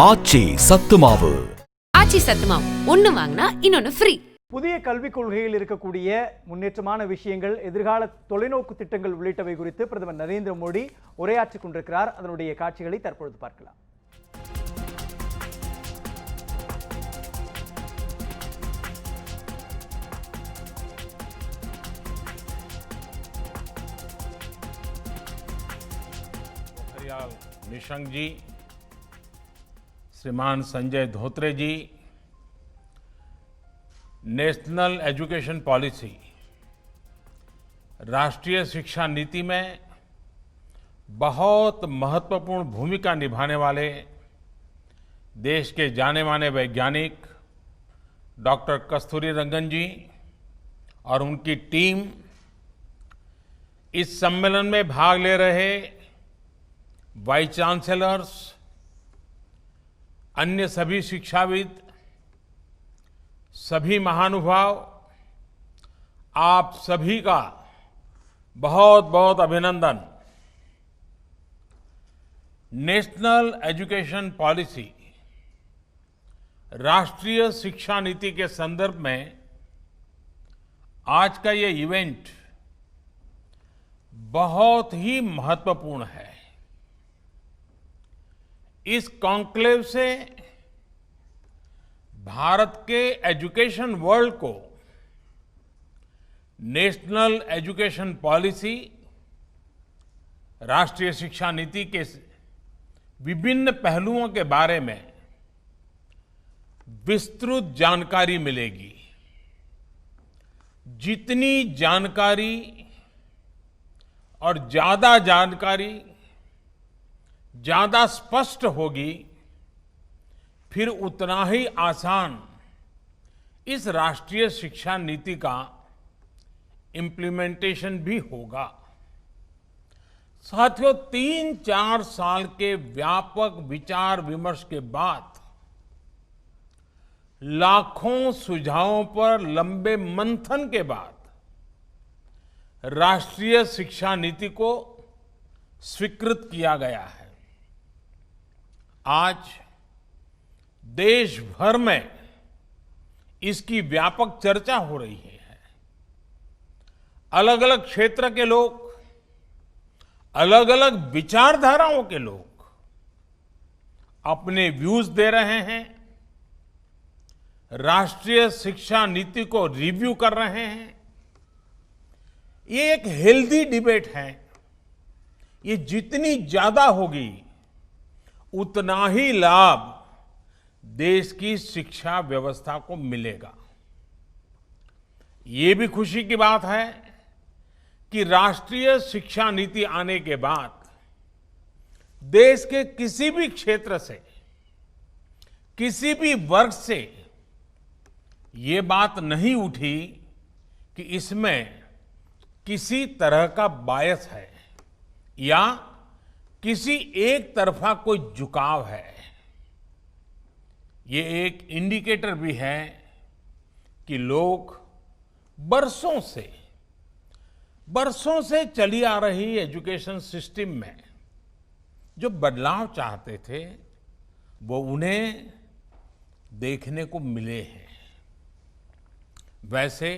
ஆச்சி சத்து மாவு. ஆச்சி சத்து மாவு ஒன்னு வாங்கினா இன்னொன்னு ஃப்ரீ. புதிய கல்விக் கொள்கையில் இருக்கக்கூடிய முன்னேற்றமான விஷயங்கள், எதிர்கால தொலைநோக்கு திட்டங்கள் உள்ளிட்டவை குறித்து பிரதமர் நரேந்திர மோடி உரையாற்றிக் கொண்டிருக்கிறார். அதனுடைய காட்சிகளை தற்பொழுது பார்க்கலாம். निशंक जी, श्रीमान संजय धोत्रे जी, नेशनल एजुकेशन पॉलिसी, राष्ट्रीय शिक्षा नीति में बहुत महत्वपूर्ण भूमिका निभाने वाले देश के जाने माने वैज्ञानिक डॉक्टर कस्तूरीरंगन जी और उनकी टीम, इस सम्मेलन में भाग ले रहे वाइस चांसलर्स, अन्य सभी शिक्षाविद, सभी महानुभाव, आप सभी का बहुत बहुत अभिनंदन। नेशनल एजुकेशन पॉलिसी, राष्ट्रीय शिक्षा नीति के संदर्भ में आज का ये इवेंट बहुत ही महत्वपूर्ण है। इस कॉन्क्लेव से भारत के एजुकेशन वर्ल्ड को नेशनल एजुकेशन पॉलिसी, राष्ट्रीय शिक्षा नीति के विभिन्न पहलुओं के बारे में विस्तृत जानकारी मिलेगी। जितनी जानकारी और ज्यादा जानकारी ज्यादा स्पष्ट होगी, फिर उतना ही आसान इस राष्ट्रीय शिक्षा नीति का इम्प्लीमेंटेशन भी होगा। साथियों, 3-4 साल के व्यापक विचार विमर्श के बाद लाखों सुझावों पर लंबे मंथन के बाद राष्ट्रीय शिक्षा नीति को स्वीकृत किया गया है। आज देश भर में इसकी व्यापक चर्चा हो रही है। अलग अलग क्षेत्र के लोग, अलग अलग विचारधाराओं के लोग अपने व्यूज दे रहे हैं, राष्ट्रीय शिक्षा नीति को रिव्यू कर रहे हैं। ये एक हेल्दी डिबेट है। ये जितनी ज्यादा होगी, उतना ही लाभ देश की शिक्षा व्यवस्था को मिलेगा। ये भी खुशी की बात है कि राष्ट्रीय शिक्षा नीति आने के बाद देश के किसी भी क्षेत्र से, किसी भी वर्ग से ये बात नहीं उठी कि इसमें किसी तरह का बायस है या किसी एक तरफा कोई झुकाव है। ये एक इंडिकेटर भी है कि लोग बरसों से चली आ रही एजुकेशन सिस्टम में जो बदलाव चाहते थे, वो उन्हें देखने को मिले हैं। वैसे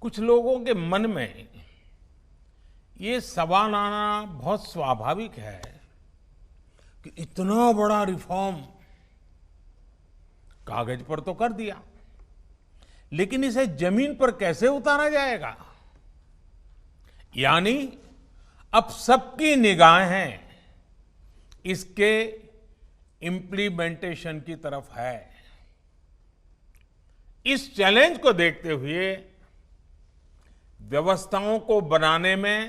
कुछ लोगों के मन में ये सवाल आना बहुत स्वाभाविक है कि इतना बड़ा रिफॉर्म कागज पर तो कर दिया, लेकिन इसे जमीन पर कैसे उतारा जाएगा? यानी अब सबकी निगाहें इसके इम्प्लीमेंटेशन की तरफ है। इस चैलेंज को देखते हुए व्यवस्थाओं को बनाने में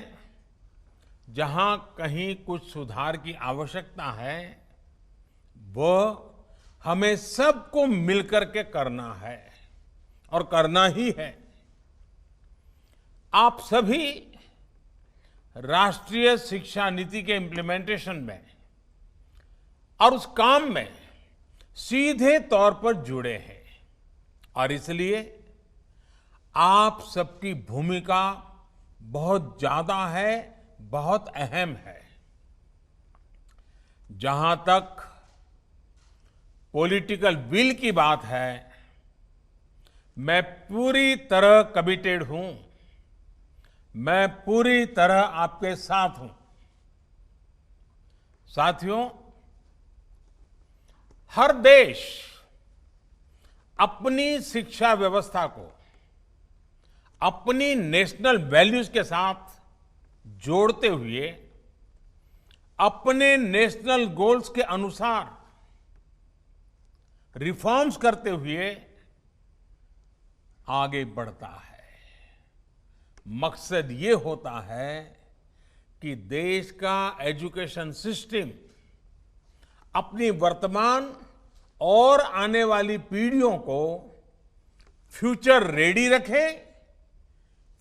जहां कहीं कुछ सुधार की आवश्यकता है, वो हमें सबको मिलकर के करना है और करना ही है। आप सभी राष्ट्रीय शिक्षा नीति के इम्प्लीमेंटेशन में और उस काम में सीधे तौर पर जुड़े हैं और इसलिए आप सबकी भूमिका बहुत ज्यादा है, बहुत अहम है। जहां तक पॉलिटिकल विल की बात है, मैं पूरी तरह कमिटेड हूं, मैं पूरी तरह आपके साथ हूं। साथियों, हर देश अपनी शिक्षा व्यवस्था को अपनी नेशनल वैल्यूज के साथ जोड़ते हुए अपने नेशनल गोल्स के अनुसार रिफॉर्म्स करते हुए आगे बढ़ता है। मकसद ये होता है कि देश का एजुकेशन सिस्टम अपनी वर्तमान और आने वाली पीढ़ियों को फ्यूचर रेडी रखे,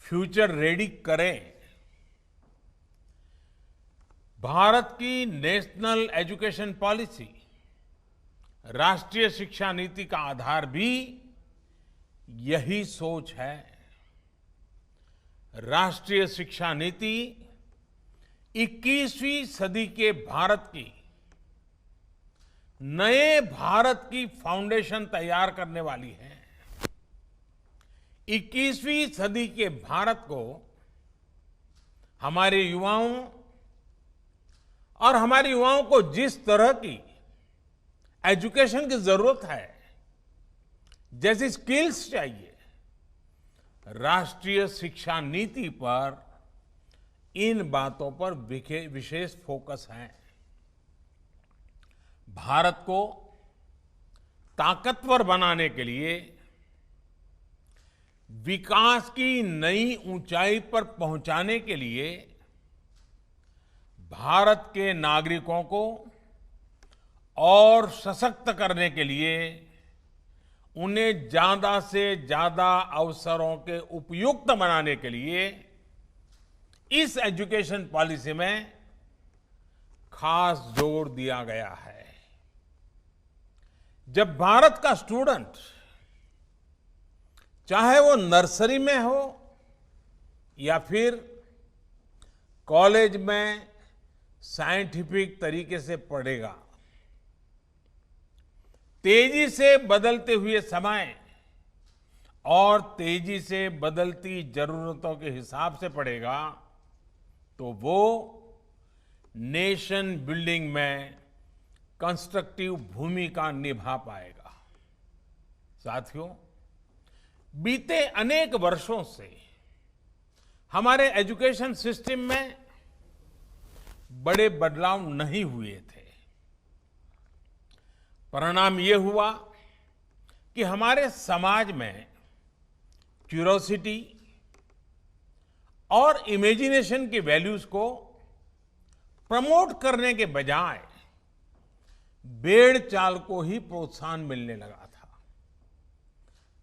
फ्यूचर रेडी करें। भारत की नेशनल एजुकेशन पॉलिसी, राष्ट्रीय शिक्षा नीति का आधार भी यही सोच है। राष्ट्रीय शिक्षा नीति 21वीं सदी के भारत की नए भारत की फाउंडेशन तैयार करने वाली है। 21वीं सदी के भारत को हमारे युवाओं और हमारे युवाओं को जिस तरह की एजुकेशन की जरूरत है, जैसी स्किल्स चाहिए, राष्ट्रीय शिक्षा नीति पर इन बातों पर विशेष फोकस है। भारत को ताकतवर बनाने के लिए, विकास की नई ऊंचाई पर पहुंचाने के लिए भारत के नागरिकों को और सशक्त करने के लिए उन्हें ज्यादा से ज्यादा अवसरों के उपयुक्त बनाने के लिए इस एजुकेशन पॉलिसी में खास जोर दिया गया है। जब भारत का स्टूडेंट, चाहे वो नर्सरी में हो या फिर कॉलेज में साइंटिफिक तरीके से पढ़ेगा, तेजी से बदलते हुए समय और तेजी से बदलती जरूरतों के हिसाब से पढ़ेगा, तो वो नेशन बिल्डिंग में कंस्ट्रक्टिव भूमिका निभा पाएगा। साथियों, बीते अनेक वर्षों से हमारे एजुकेशन सिस्टम में बड़े बदलाव नहीं हुए थे। परिणाम यह हुआ कि हमारे समाज में क्यूरोसिटी और इमेजिनेशन की वैल्यूज को प्रमोट करने के बजाय भेड़ चाल को ही प्रोत्साहन मिलने लगा था।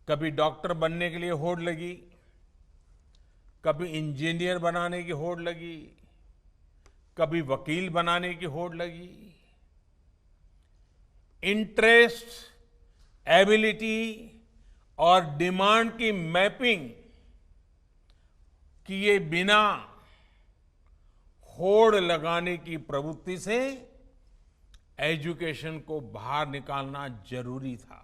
कभी डॉक्टर बनने के लिए होड़ लगी, कभी इंजीनियर बनाने की होड़ लगी, कभी वकील बनाने की होड़ लगी। इंटरेस्ट, एबिलिटी और डिमांड की मैपिंग किए बिना होड़ लगाने की प्रवृत्ति से एजुकेशन को बाहर निकालना जरूरी था।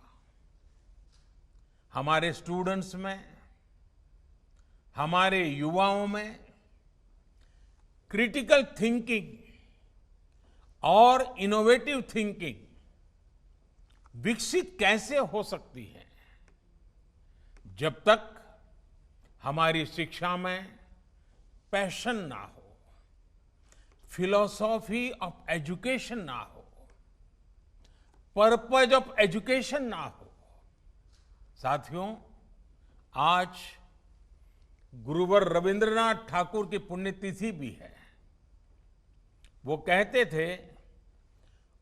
हमारे स्टूडेंट्स में, हमारे युवाओं में क्रिटिकल थिंकिंग और इनोवेटिव थिंकिंग विकसित कैसे हो सकती है, जब तक हमारी शिक्षा में पैशन ना हो, फिलॉसफी ऑफ एजुकेशन ना हो, पर्पज ऑफ एजुकेशन ना हो। साथियों, आज गुरुवर रविंद्रनाथ ठाकुर की पुण्यतिथि भी है। वो कहते थे,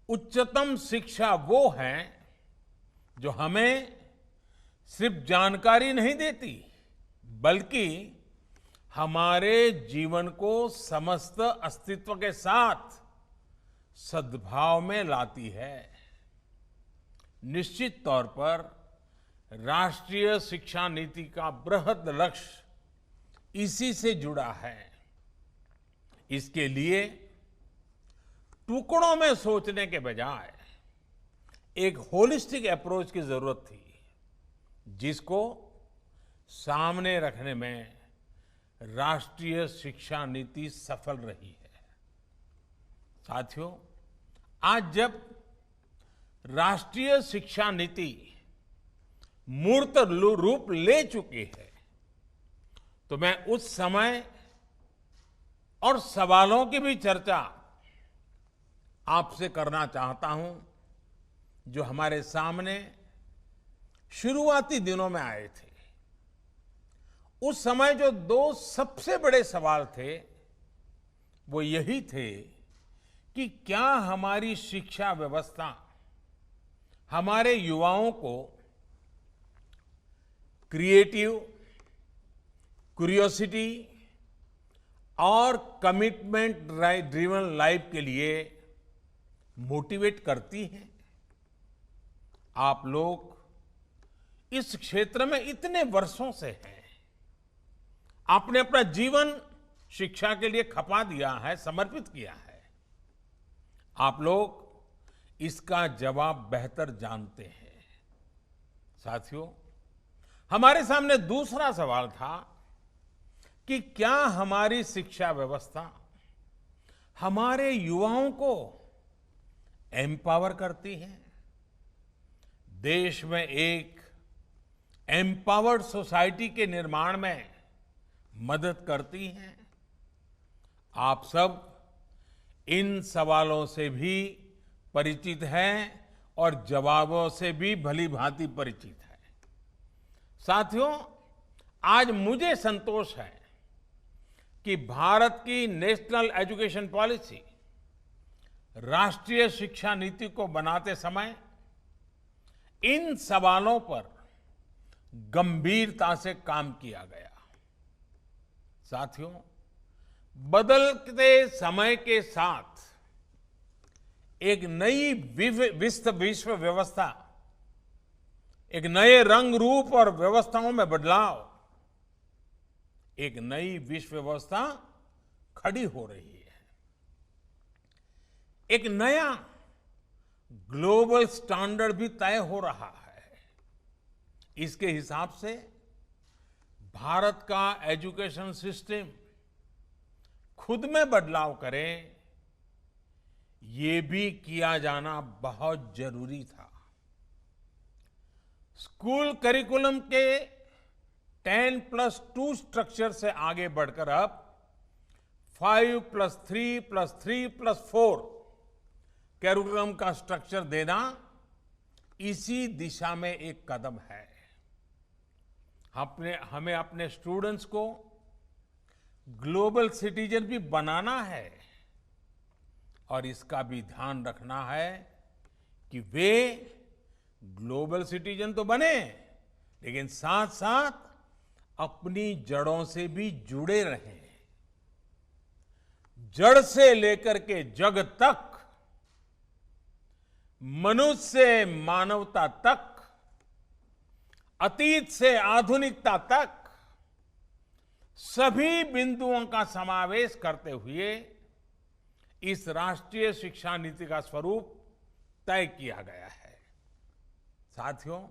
उच्चतम शिक्षा वो है जो हमें सिर्फ जानकारी नहीं देती, बल्कि हमारे जीवन को समस्त अस्तित्व के साथ सद्भाव में लाती है। निश्चित तौर पर राष्ट्रीय शिक्षा नीति का बृहद लक्ष्य इसी से जुड़ा है। इसके लिए टुकड़ों में सोचने के बजाय एक होलिस्टिक अप्रोच की जरूरत थी, जिसको सामने रखने में राष्ट्रीय शिक्षा नीति सफल रही है। साथियों, आज जब राष्ट्रीय शिक्षा नीति मूर्त रूप ले चुकी है, तो मैं उस समय और सवालों की भी चर्चा आपसे करना चाहता हूं, जो हमारे सामने शुरुआती दिनों में आए थे। उस समय जो दो सबसे बड़े सवाल थे, वो यही थे कि क्या हमारी शिक्षा व्यवस्था हमारे युवाओं को क्रिएटिव, क्यूरियोसिटी और कमिटमेंट ड्रिवन लाइफ के लिए मोटिवेट करती है। आप लोग इस क्षेत्र में इतने वर्षों से हैं, आपने अपना जीवन शिक्षा के लिए खपा दिया है, समर्पित किया है। आप लोग इसका जवाब बेहतर जानते हैं। साथियों, हमारे सामने दूसरा सवाल था कि क्या हमारी शिक्षा व्यवस्था हमारे युवाओं को एम्पावर करती है, देश में एक एम्पावर्ड सोसाइटी के निर्माण में मदद करती है। आप सब इन सवालों से भी परिचित हैं और जवाबों से भी भली भांति परिचित हैं। साथियों, आज मुझे संतोष है कि भारत की नेशनल एजुकेशन पॉलिसी, राष्ट्रीय शिक्षा नीति को बनाते समय इन सवालों पर गंभीरता से काम किया गया। साथियों, बदलते समय के साथ एक नई विश्व व्यवस्था, एक नए रंग रूप और व्यवस्थाओं में बदलाव, एक नई विश्व व्यवस्था खड़ी हो रही है। एक नया ग्लोबल स्टैंडर्ड भी तय हो रहा है। इसके हिसाब से भारत का एजुकेशन सिस्टम खुद में बदलाव करे, ये भी किया जाना बहुत जरूरी था। स्कूल करिकुलम के 10+2 स्ट्रक्चर से आगे बढ़कर अब 5+3+3+4 करिकुलम का स्ट्रक्चर देना इसी दिशा में एक कदम है। हमें अपने स्टूडेंट्स को ग्लोबल सिटीजन भी बनाना है और इसका भी ध्यान रखना है कि वे ग्लोबल सिटीजन तो बने, लेकिन साथ साथ अपनी जड़ों से भी जुड़े रहें। जड़ से लेकर के जग तक, मनुष्य से मानवता तक, अतीत से आधुनिकता तक सभी बिंदुओं का समावेश करते हुए इस राष्ट्रीय शिक्षा नीति का स्वरूप तय किया गया है। साथियों,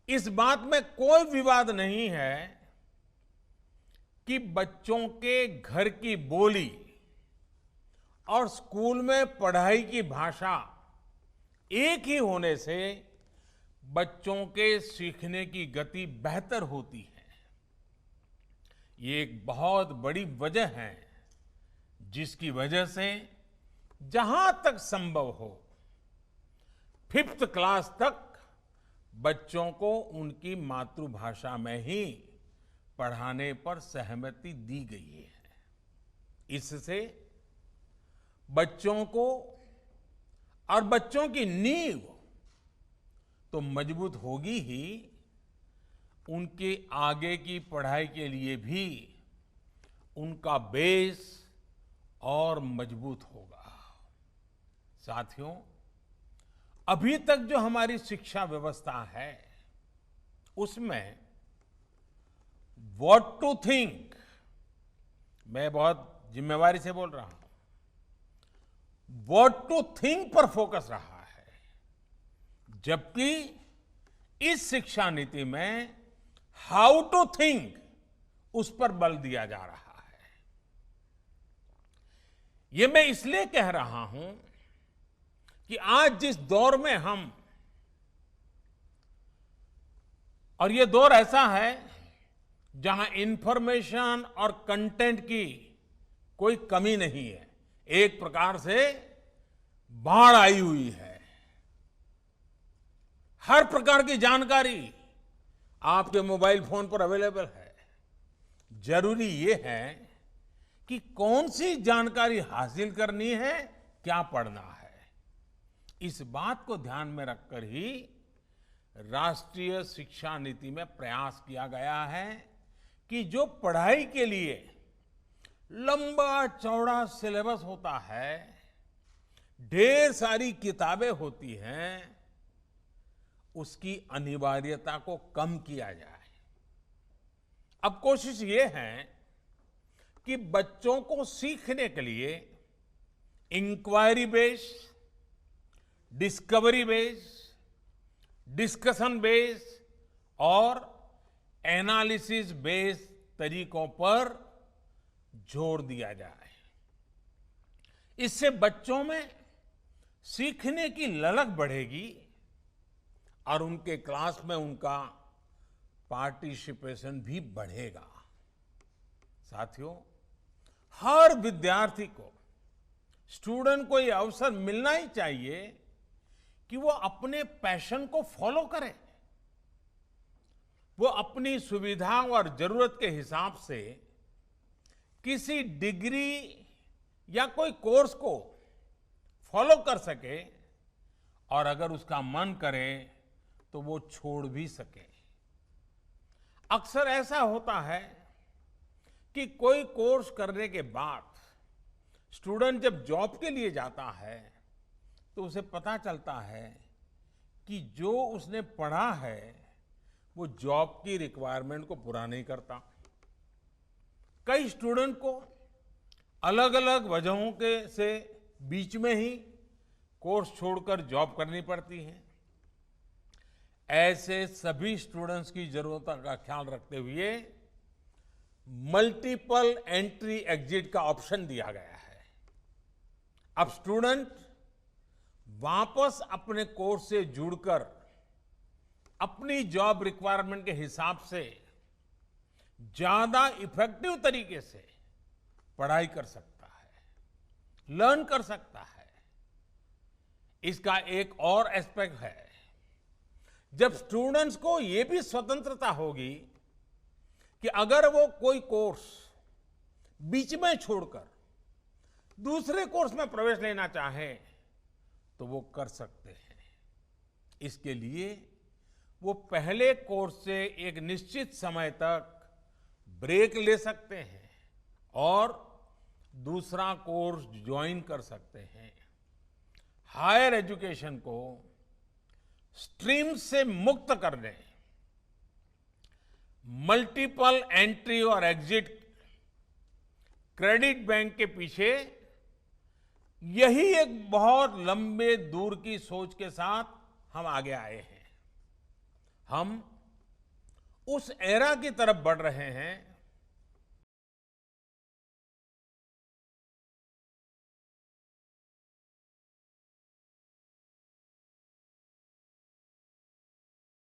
इस बात में कोई विवाद नहीं है कि बच्चों के घर की बोली और स्कूल में पढ़ाई की भाषा एक ही होने से बच्चों के सीखने की गति बेहतर होती है। ये एक बहुत बड़ी वजह है जिसकी वजह से जहां तक संभव हो 5th क्लास तक बच्चों को उनकी मातृभाषा में ही पढ़ाने पर सहमति दी गई है। इससे बच्चों को और बच्चों की नींव तो मजबूत होगी ही, उनके आगे की पढ़ाई के लिए भी उनका बेस और मजबूत होगा। साथियों, अभी तक जो हमारी शिक्षा व्यवस्था है उसमें व्हाट टू थिंक, मैं बहुत जिम्मेवारी से बोल रहा हूं, व्हाट टू थिंक पर फोकस रहा है। जबकि इस शिक्षा नीति में हाउ टू थिंक उस पर बल दिया जा रहा है। ये मैं इसलिए कह रहा हूं कि आज जिस दौर में हम, और ये दौर ऐसा है जहां इंफॉर्मेशन और कंटेंट की कोई कमी नहीं है, एक प्रकार से बाढ़ आई हुई है। हर प्रकार की जानकारी आपके मोबाइल फोन पर अवेलेबल है। जरूरी ये है कि कौन सी जानकारी हासिल करनी है, क्या पढ़ना है। इस बात को ध्यान में रखकर ही राष्ट्रीय शिक्षा नीति में प्रयास किया गया है कि जो पढ़ाई के लिए लंबा चौड़ा सिलेबस होता है, ढेर सारी किताबें होती हैं, उसकी अनिवार्यता को कम किया जाए। अब कोशिश ये है कि बच्चों को सीखने के लिए inquiry based, discovery based, discussion based और एनालिसिस बेस्ड तरीकों पर जोर दिया जाए। इससे बच्चों में सीखने की ललक बढ़ेगी और उनके क्लास में उनका पार्टिसिपेशन भी बढ़ेगा। साथियों, हर विद्यार्थी को, स्टूडेंट को यह अवसर मिलना ही चाहिए कि वो अपने पैशन को फॉलो करे। वो अपनी सुविधा और जरूरत के हिसाब से किसी डिग्री या कोई कोर्स को फॉलो कर सके और अगर उसका मन करे तो वो छोड़ भी सके। अक्सर ऐसा होता है कि कोई कोर्स करने के बाद स्टूडेंट जब जॉब के लिए जाता है तो उसे पता चलता है कि जो उसने पढ़ा है वो जॉब की रिक्वायरमेंट को पूरा नहीं करता। कई स्टूडेंट को अलग अलग वजहों के से बीच में ही कोर्स छोड़कर जॉब करनी पड़ती है। ऐसे सभी स्टूडेंट्स की जरूरतों का ख्याल रखते हुए मल्टीपल एंट्री एग्जिट का ऑप्शन दिया गया है। अब स्टूडेंट वापस अपने कोर्स से जुड़कर अपनी जॉब रिक्वायरमेंट के हिसाब से ज्यादा इफेक्टिव तरीके से पढ़ाई कर सकता है, लर्न कर सकता है। इसका एक और एस्पेक्ट है, जब स्टूडेंट्स को यह भी स्वतंत्रता होगी कि अगर वो कोई कोर्स बीच में छोड़कर दूसरे कोर्स में प्रवेश लेना चाहे तो वो कर सकते हैं। इसके लिए वो पहले कोर्स से एक निश्चित समय तक ब्रेक ले सकते हैं और दूसरा कोर्स ज्वाइन कर सकते हैं। हायर एजुकेशन को स्ट्रीम से मुक्त करने, मल्टीपल एंट्री और एग्जिट क्रेडिट बैंक के पीछे यही एक बहुत लंबे दूर की सोच के साथ हम आगे आए हैं। हम उस एरा की तरफ बढ़ रहे हैं